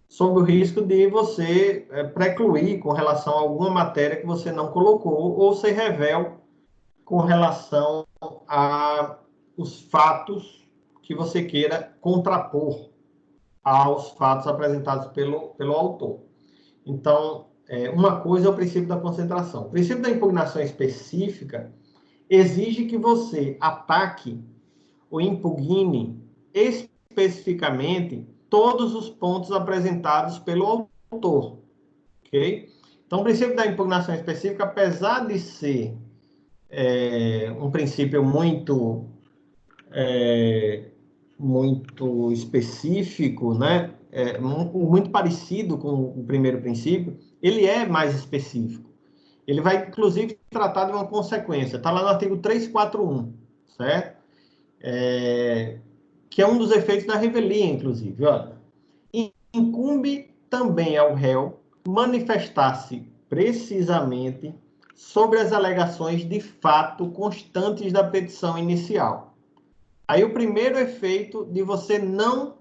A: sob o risco de você precluir com relação a alguma matéria que você não colocou ou ser revel com relação aos fatos que você queira contrapor aos fatos apresentados pelo autor. Então, uma coisa é o princípio da concentração. O princípio da impugnação específica exige que você ataque ou impugne especificamente todos os pontos apresentados pelo autor, ok? Então, o princípio da impugnação específica, apesar de ser um princípio muito específico, né? Muito parecido com o primeiro princípio, ele é mais específico. Ele vai, inclusive, tratar de uma consequência. Está lá no artigo 341, certo? Que é um dos efeitos da revelia, inclusive. Olha, incumbe também ao réu manifestar-se precisamente sobre as alegações de fato constantes da petição inicial. Aí o primeiro efeito de você não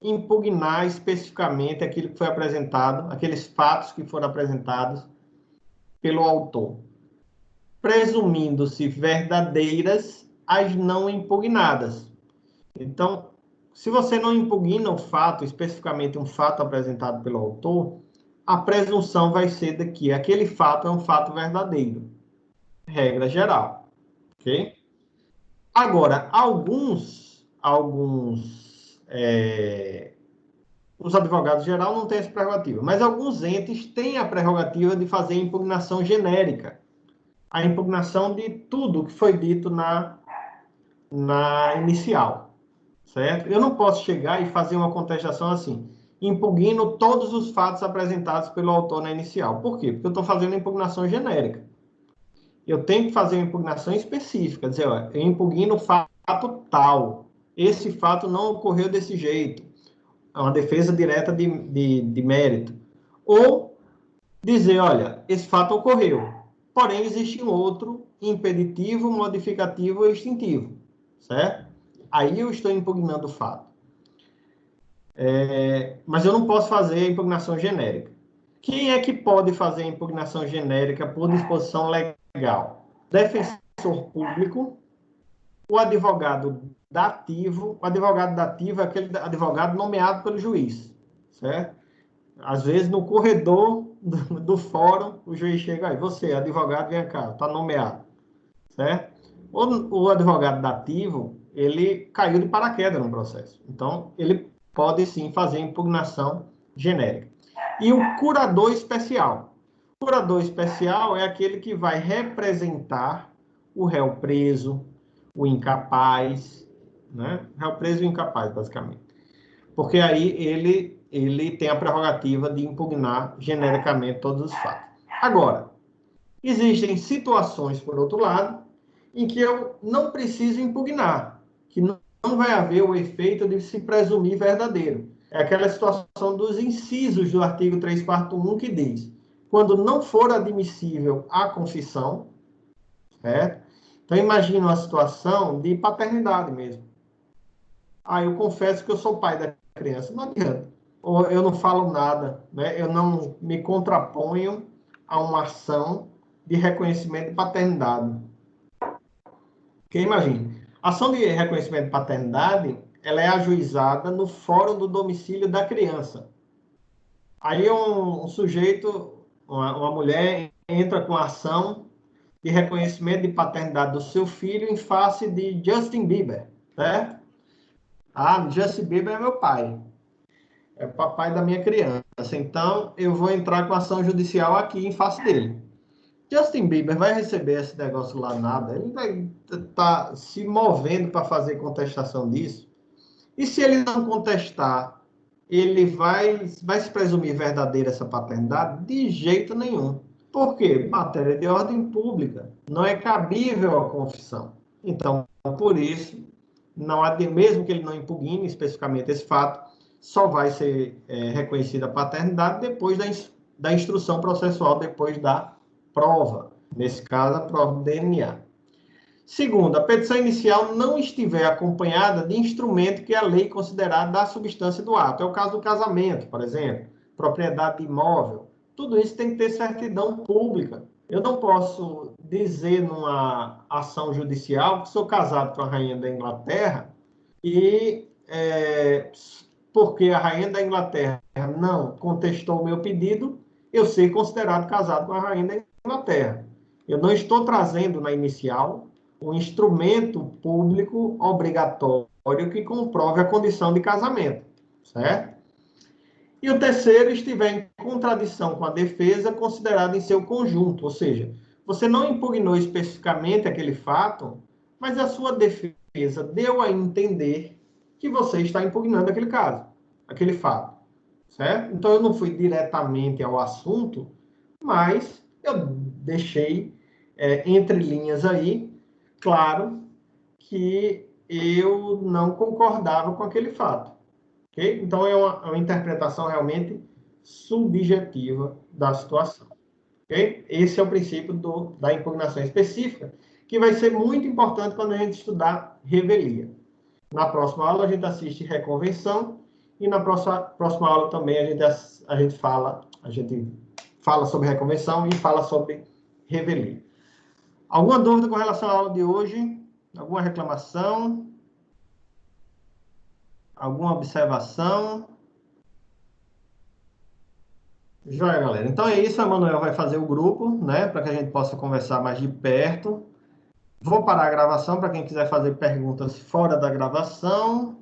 A: impugnar especificamente aquilo que foi apresentado, aqueles fatos que foram apresentados pelo autor, presumindo-se verdadeiras as não impugnadas. Então, se você não impugna o fato, especificamente um fato apresentado pelo autor, a presunção vai ser de que aquele fato é um fato verdadeiro. Regra geral. Ok? Agora, os advogados geral não têm essa prerrogativa, mas alguns entes têm a prerrogativa de fazer impugnação genérica. A impugnação de tudo que foi dito na inicial, certo? Eu não posso chegar e fazer uma contestação assim, impugno todos os fatos apresentados pelo autor na inicial. Por quê? Porque eu estou fazendo impugnação genérica. Eu tenho que fazer uma impugnação específica, dizer, ó, eu impugno o fato tal, esse fato não ocorreu desse jeito, é uma defesa direta de mérito. Ou dizer, olha, esse fato ocorreu, porém existe um outro impeditivo, modificativo e extintivo, certo? Aí eu estou impugnando o fato. Mas eu não posso fazer a impugnação genérica. Quem é que pode fazer a impugnação genérica por disposição legal? Defensor público, o advogado dativo. O advogado dativo é aquele advogado nomeado pelo juiz, certo? Às vezes, no corredor do fórum, o juiz chega aí, você, advogado, vem cá, está nomeado, certo? O advogado dativo, ele caiu de paraquedas no processo. Então, ele pode, sim, fazer impugnação genérica. E o curador especial. O curador especial é aquele que vai representar o réu preso, o incapaz, né? Réu preso e incapaz, basicamente. Porque aí ele tem a prerrogativa de impugnar genericamente todos os fatos. Agora, existem situações, por outro lado, em que eu não preciso impugnar, que não vai haver o efeito de se presumir verdadeiro. É aquela situação dos incisos do artigo 341 que diz: quando não for admissível a confissão, certo? Então, imagina uma situação de paternidade mesmo. Eu confesso que eu sou pai da criança. Não adianta. Ou eu não falo nada, né? Eu não me contraponho a uma ação de reconhecimento de paternidade. Porque imagine, a ação de reconhecimento de paternidade, ela é ajuizada no fórum do domicílio da criança. Aí um sujeito, uma mulher, entra com a ação de reconhecimento de paternidade do seu filho em face de Justin Bieber, certo? Justin Bieber é meu pai. É o papai da minha criança. Então, eu vou entrar com ação judicial aqui em face dele. Justin Bieber vai receber esse negócio lá nada. Ele vai estar se movendo para fazer contestação disso. E se ele não contestar, ele vai se presumir verdadeira essa paternidade? De jeito nenhum. Por quê? Matéria de ordem pública. Não é cabível a confissão. Então, por isso, não há, mesmo que ele não impugne especificamente esse fato, só vai ser reconhecida a paternidade depois da instrução processual, depois da prova. Nesse caso, a prova do DNA. Segundo, a petição inicial não estiver acompanhada de instrumento que a lei considerar da substância do ato. É o caso do casamento, por exemplo, propriedade de imóvel. Tudo isso tem que ter certidão pública. Eu não posso dizer numa ação judicial que sou casado com a rainha da Inglaterra e porque a rainha da Inglaterra não contestou o meu pedido, eu ser considerado casado com a rainha da Inglaterra. Eu não estou trazendo na inicial um instrumento público obrigatório que comprove a condição de casamento, certo? E o terceiro estiver em contradição com a defesa, considerado em seu conjunto, ou seja, você não impugnou especificamente aquele fato, mas a sua defesa deu a entender que você está impugnando aquele caso, aquele fato, certo? Então, eu não fui diretamente ao assunto, mas eu deixei entre linhas aí, claro, que eu não concordava com aquele fato. Okay? Então, é uma interpretação realmente subjetiva da situação. Okay? Esse é o princípio da impugnação específica, que vai ser muito importante quando a gente estudar revelia. Na próxima aula, a gente assiste reconvenção, e na próxima aula também a gente fala sobre reconvenção e fala sobre revelia. Alguma dúvida com relação à aula de hoje? Alguma reclamação? Alguma observação? Joia, galera. Então é isso, a Manuel vai fazer o grupo, né, para que a gente possa conversar mais de perto. Vou parar a gravação para quem quiser fazer perguntas fora da gravação.